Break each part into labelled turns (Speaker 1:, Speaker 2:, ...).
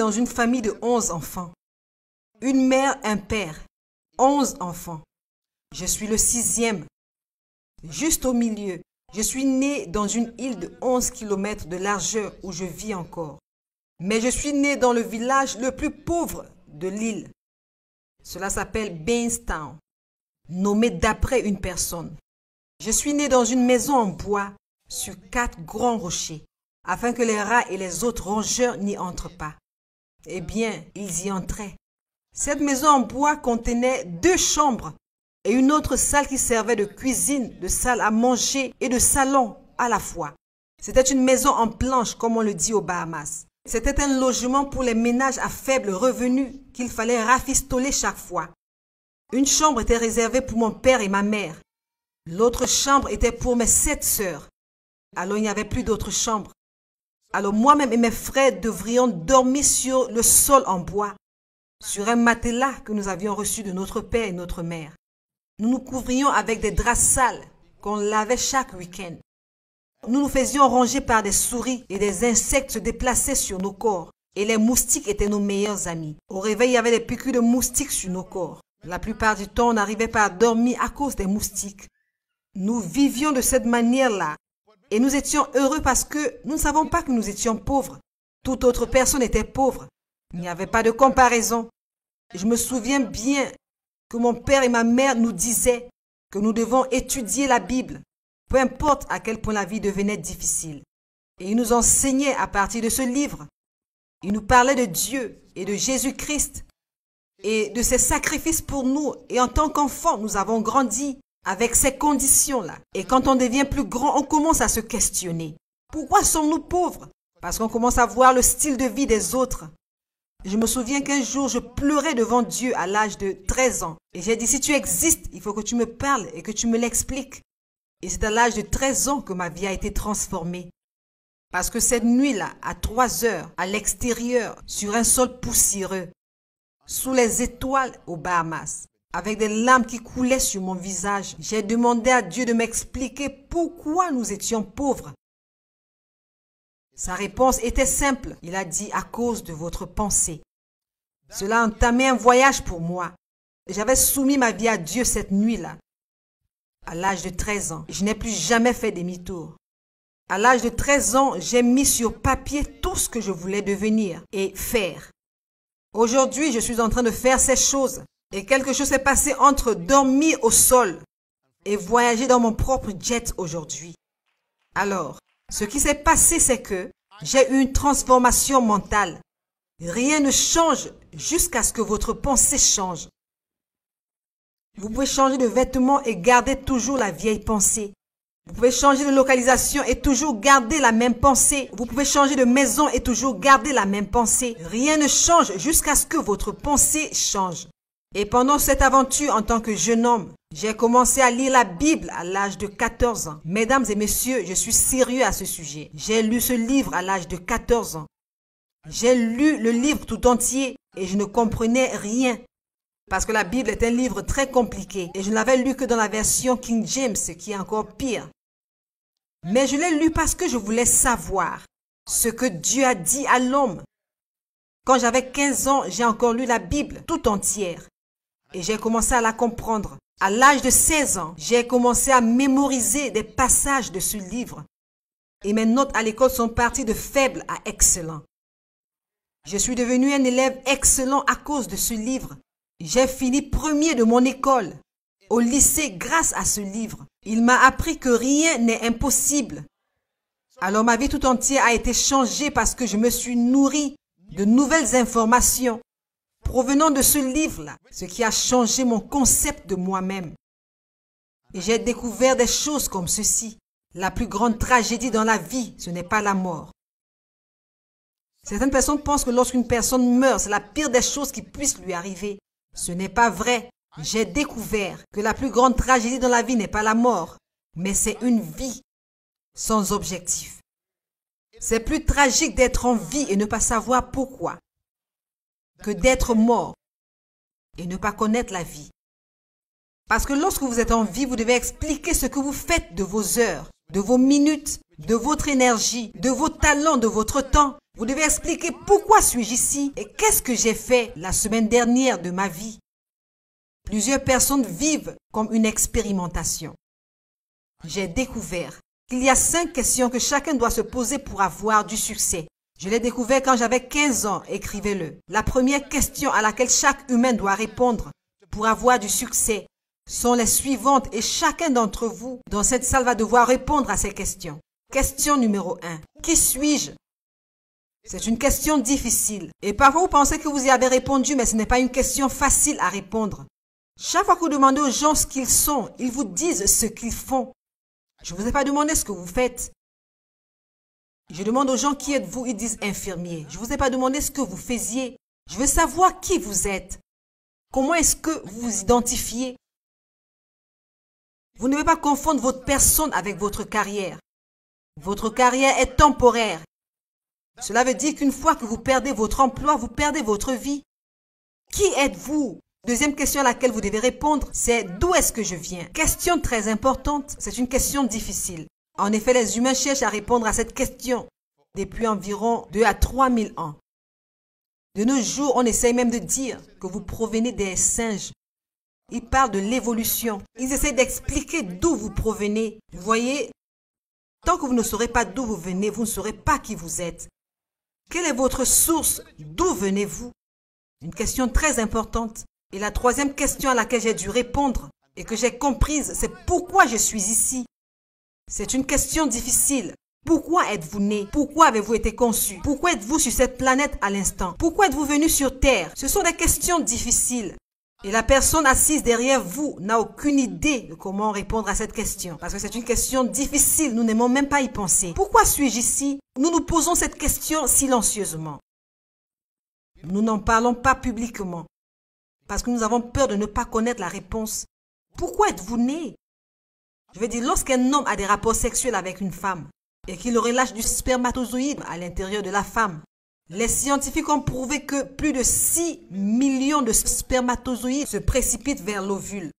Speaker 1: dans une famille de 11 enfants. Une mère, un père, 11 enfants. Je suis le 6e. Juste au milieu, je suis né dans une île de 11 km de largeur où je vis encore. Mais je suis né dans le village le plus pauvre de l'île. Cela s'appelle Bainstown, nommé d'après une personne. Je suis né dans une maison en bois sur 4 grands rochers, afin que les rats et les autres rongeurs n'y entrent pas. Eh bien, ils y entraient. Cette maison en bois contenait 2 chambres et une autre salle qui servait de cuisine, de salle à manger et de salon à la fois. C'était une maison en planches, comme on le dit aux Bahamas. C'était un logement pour les ménages à faible revenu qu'il fallait rafistoler chaque fois. Une chambre était réservée pour mon père et ma mère. L'autre chambre était pour mes 7 sœurs. Alors il n'y avait plus d'autres chambres. Alors moi-même et mes frères devrions dormir sur le sol en bois, sur un matelas que nous avions reçu de notre père et notre mère. Nous nous couvrions avec des draps sales qu'on lavait chaque week-end. Nous nous faisions ronger par des souris et des insectes se déplaçaient sur nos corps. Et les moustiques étaient nos meilleurs amis. Au réveil, il y avait des piqûres de moustiques sur nos corps. La plupart du temps, on n'arrivait pas à dormir à cause des moustiques. Nous vivions de cette manière-là. Et nous étions heureux parce que nous ne savons pas que nous étions pauvres. Toute autre personne était pauvre. Il n'y avait pas de comparaison. Je me souviens bien que mon père et ma mère nous disaient que nous devons étudier la Bible, peu importe à quel point la vie devenait difficile. Et ils nous enseignaient à partir de ce livre. Ils nous parlaient de Dieu et de Jésus-Christ et de ses sacrifices pour nous. Et en tant qu'enfants, nous avons grandi avec ces conditions-là. Et quand on devient plus grand, on commence à se questionner. Pourquoi sommes-nous pauvres? Parce qu'on commence à voir le style de vie des autres. Je me souviens qu'un jour, je pleurais devant Dieu à l'âge de 13 ans. Et j'ai dit, si tu existes, il faut que tu me parles et que tu me l'expliques. Et c'est à l'âge de 13 ans que ma vie a été transformée. Parce que cette nuit-là, à 3 heures, à l'extérieur, sur un sol poussiéreux, sous les étoiles aux Bahamas, avec des larmes qui coulaient sur mon visage, j'ai demandé à Dieu de m'expliquer pourquoi nous étions pauvres. Sa réponse était simple. Il a dit à cause de votre pensée. Cela a entamé un voyage pour moi. J'avais soumis ma vie à Dieu cette nuit-là. À l'âge de 13 ans, je n'ai plus jamais fait demi-tour. À l'âge de 13 ans, j'ai mis sur papier tout ce que je voulais devenir et faire. Aujourd'hui, je suis en train de faire ces choses. Et quelque chose s'est passé entre dormir au sol et voyager dans mon propre jet aujourd'hui. Alors, ce qui s'est passé, c'est que j'ai eu une transformation mentale. Rien ne change jusqu'à ce que votre pensée change. Vous pouvez changer de vêtements et garder toujours la vieille pensée. Vous pouvez changer de localisation et toujours garder la même pensée. Vous pouvez changer de maison et toujours garder la même pensée. Rien ne change jusqu'à ce que votre pensée change. Et pendant cette aventure en tant que jeune homme, j'ai commencé à lire la Bible à l'âge de 14 ans. Mesdames et messieurs, je suis sérieux à ce sujet. J'ai lu ce livre à l'âge de 14 ans. J'ai lu le livre tout entier et je ne comprenais rien. Parce que la Bible est un livre très compliqué et je ne l'avais lu que dans la version King James, ce qui est encore pire. Mais je l'ai lu parce que je voulais savoir ce que Dieu a dit à l'homme. Quand j'avais 15 ans, j'ai encore lu la Bible tout entière. Et j'ai commencé à la comprendre. À l'âge de 16 ans, j'ai commencé à mémoriser des passages de ce livre. Et mes notes à l'école sont parties de faibles à excellents. Je suis devenu un élève excellent à cause de ce livre. J'ai fini premier de mon école, au lycée, grâce à ce livre. Il m'a appris que rien n'est impossible. Alors ma vie tout entière a été changée parce que je me suis nourri de nouvelles informations provenant de ce livre-là, ce qui a changé mon concept de moi-même. Et j'ai découvert des choses comme ceci. La plus grande tragédie dans la vie, ce n'est pas la mort. Certaines personnes pensent que lorsqu'une personne meurt, c'est la pire des choses qui puissent lui arriver. Ce n'est pas vrai. J'ai découvert que la plus grande tragédie dans la vie n'est pas la mort, mais c'est une vie sans objectif. C'est plus tragique d'être en vie et ne pas savoir pourquoi que d'être mort et ne pas connaître la vie. Parce que lorsque vous êtes en vie, vous devez expliquer ce que vous faites de vos heures, de vos minutes, de votre énergie, de vos talents, de votre temps. Vous devez expliquer pourquoi suis-je ici et qu'est-ce que j'ai fait la semaine dernière de ma vie. Plusieurs personnes vivent comme une expérimentation. J'ai découvert qu'il y a 5 questions que chacun doit se poser pour avoir du succès. Je l'ai découvert quand j'avais 15 ans, écrivez-le. La première question à laquelle chaque humain doit répondre pour avoir du succès sont les suivantes et chacun d'entre vous dans cette salle va devoir répondre à ces questions. Question numéro 1. Qui suis-je? C'est une question difficile. Et parfois vous pensez que vous y avez répondu, mais ce n'est pas une question facile à répondre. Chaque fois que vous demandez aux gens ce qu'ils sont, ils vous disent ce qu'ils font. Je ne vous ai pas demandé ce que vous faites. Je demande aux gens qui êtes-vous, ils disent infirmier. Je ne vous ai pas demandé ce que vous faisiez. Je veux savoir qui vous êtes. Comment est-ce que vous vous identifiez? Vous ne devez pas confondre votre personne avec votre carrière. Votre carrière est temporaire. Cela veut dire qu'une fois que vous perdez votre emploi, vous perdez votre vie. Qui êtes-vous? Deuxième question à laquelle vous devez répondre, c'est d'où est-ce que je viens? Question très importante, c'est une question difficile. En effet, les humains cherchent à répondre à cette question depuis environ 2 à 3 000 ans. De nos jours, on essaye même de dire que vous provenez des singes. Ils parlent de l'évolution. Ils essaient d'expliquer d'où vous provenez. Vous voyez, tant que vous ne saurez pas d'où vous venez, vous ne saurez pas qui vous êtes. Quelle est votre source? D'où venez-vous? Une question très importante. Et la troisième question à laquelle j'ai dû répondre et que j'ai comprise, c'est pourquoi je suis ici. C'est une question difficile. Pourquoi êtes-vous né? Pourquoi avez-vous été conçu? Pourquoi êtes-vous sur cette planète à l'instant? Pourquoi êtes-vous venu sur Terre? Ce sont des questions difficiles. Et la personne assise derrière vous n'a aucune idée de comment répondre à cette question. Parce que c'est une question difficile, nous n'aimons même pas y penser. Pourquoi suis-je ici? Nous nous posons cette question silencieusement. Nous n'en parlons pas publiquement. Parce que nous avons peur de ne pas connaître la réponse. Pourquoi êtes-vous né? Je veux dire, lorsqu'un homme a des rapports sexuels avec une femme et qu'il relâche du spermatozoïde à l'intérieur de la femme, les scientifiques ont prouvé que plus de 6 millions de spermatozoïdes se précipitent vers l'ovule.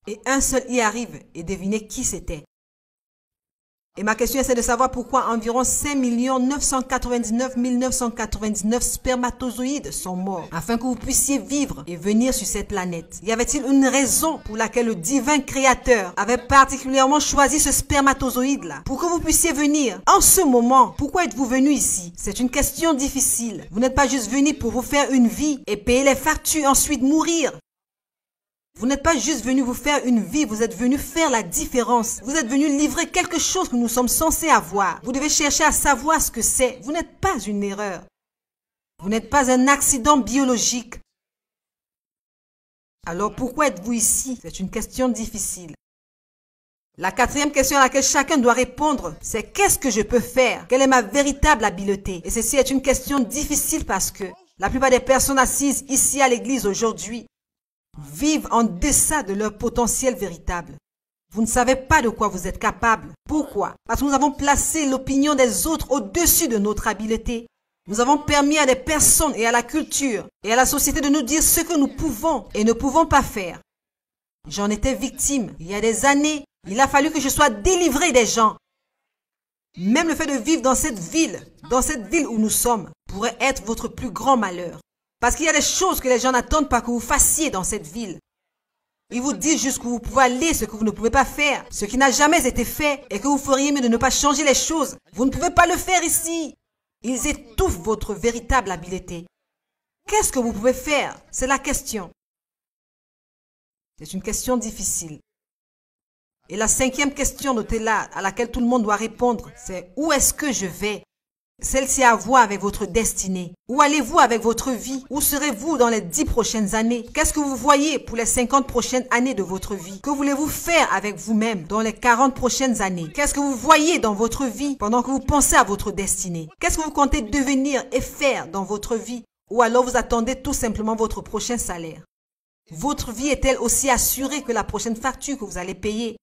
Speaker 1: Et un seul y arrive. Et devinez qui c'était. Et ma question est de savoir pourquoi environ 5 999 999 spermatozoïdes sont morts afin que vous puissiez vivre et venir sur cette planète. Y avait-il une raison pour laquelle le divin créateur avait particulièrement choisi ce spermatozoïde-là pour que vous puissiez venir en ce moment? Pourquoi êtes-vous venu ici? C'est une question difficile. Vous n'êtes pas juste venu pour vous faire une vie et payer les factures et ensuite mourir. Vous n'êtes pas juste venu vous faire une vie, vous êtes venu faire la différence. Vous êtes venu livrer quelque chose que nous sommes censés avoir. Vous devez chercher à savoir ce que c'est. Vous n'êtes pas une erreur. Vous n'êtes pas un accident biologique. Alors pourquoi êtes-vous ici? C'est une question difficile. La quatrième question à laquelle chacun doit répondre, c'est qu'est-ce que je peux faire? Quelle est ma véritable habileté? Et ceci est une question difficile parce que la plupart des personnes assises ici à l'église aujourd'hui vivent en deçà de leur potentiel véritable. Vous ne savez pas de quoi vous êtes capable. Pourquoi? Parce que nous avons placé l'opinion des autres au-dessus de notre habileté. Nous avons permis à des personnes et à la culture et à la société de nous dire ce que nous pouvons et ne pouvons pas faire. J'en étais victime. Il y a des années, il a fallu que je sois délivré des gens. Même le fait de vivre dans cette ville où nous sommes, pourrait être votre plus grand malheur. Parce qu'il y a des choses que les gens n'attendent pas que vous fassiez dans cette ville. Ils vous disent jusqu'où vous pouvez aller, ce que vous ne pouvez pas faire, ce qui n'a jamais été fait et que vous feriez mieux de ne pas changer les choses. Vous ne pouvez pas le faire ici. Ils étouffent votre véritable habileté. Qu'est-ce que vous pouvez faire? C'est la question. C'est une question difficile. Et la cinquième question, notez-la, à laquelle tout le monde doit répondre, c'est où est-ce que je vais? Celle-ci a à voir avec votre destinée. Où allez-vous avec votre vie? Où serez-vous dans les 10 prochaines années? Qu'est-ce que vous voyez pour les 50 prochaines années de votre vie? Que voulez-vous faire avec vous-même dans les 40 prochaines années? Qu'est-ce que vous voyez dans votre vie pendant que vous pensez à votre destinée? Qu'est-ce que vous comptez devenir et faire dans votre vie? Ou alors vous attendez tout simplement votre prochain salaire? Votre vie est-elle aussi assurée que la prochaine facture que vous allez payer?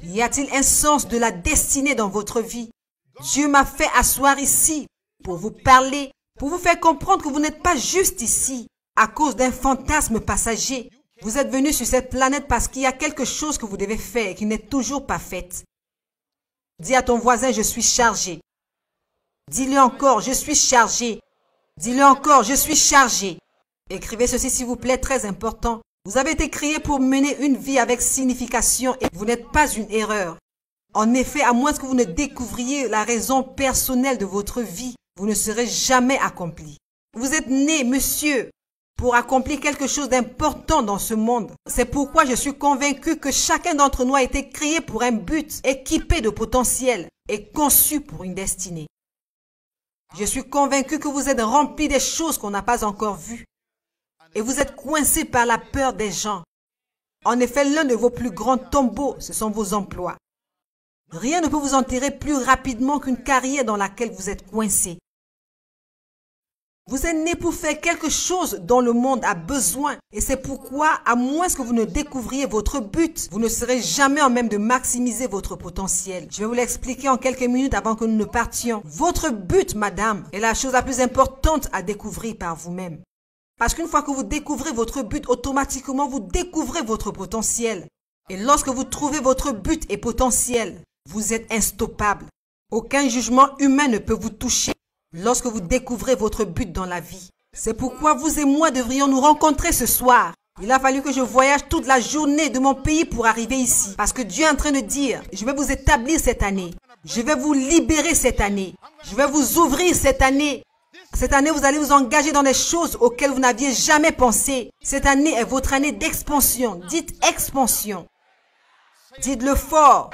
Speaker 1: Y a-t-il un sens de la destinée dans votre vie? Dieu m'a fait asseoir ici pour vous parler, pour vous faire comprendre que vous n'êtes pas juste ici à cause d'un fantasme passager. Vous êtes venu sur cette planète parce qu'il y a quelque chose que vous devez faire et qui n'est toujours pas fait. Dis à ton voisin, je suis chargé. Dis-le encore, je suis chargé. Dis-le encore, je suis chargé. Écrivez ceci s'il vous plaît, très important. Vous avez été créé pour mener une vie avec signification et vous n'êtes pas une erreur. En effet, à moins que vous ne découvriez la raison personnelle de votre vie, vous ne serez jamais accompli. Vous êtes né, monsieur, pour accomplir quelque chose d'important dans ce monde. C'est pourquoi je suis convaincu que chacun d'entre nous a été créé pour un but, équipé de potentiel et conçu pour une destinée. Je suis convaincu que vous êtes rempli des choses qu'on n'a pas encore vues. Et vous êtes coincé par la peur des gens. En effet, l'un de vos plus grands tombeaux, ce sont vos emplois. Rien ne peut vous enterrer plus rapidement qu'une carrière dans laquelle vous êtes coincé. Vous êtes né pour faire quelque chose dont le monde a besoin. Et c'est pourquoi, à moins que vous ne découvriez votre but, vous ne serez jamais en même de maximiser votre potentiel. Je vais vous l'expliquer en quelques minutes avant que nous ne partions. Votre but, madame, est la chose la plus importante à découvrir par vous-même. Parce qu'une fois que vous découvrez votre but, automatiquement, vous découvrez votre potentiel. Et lorsque vous trouvez votre but et potentiel, vous êtes instoppable. Aucun jugement humain ne peut vous toucher lorsque vous découvrez votre but dans la vie. C'est pourquoi vous et moi devrions nous rencontrer ce soir. Il a fallu que je voyage toute la journée de mon pays pour arriver ici. Parce que Dieu est en train de dire, je vais vous établir cette année. Je vais vous libérer cette année. Je vais vous ouvrir cette année. Cette année, vous allez vous engager dans des choses auxquelles vous n'aviez jamais pensé. Cette année est votre année d'expansion. Dites expansion. Dites-le fort.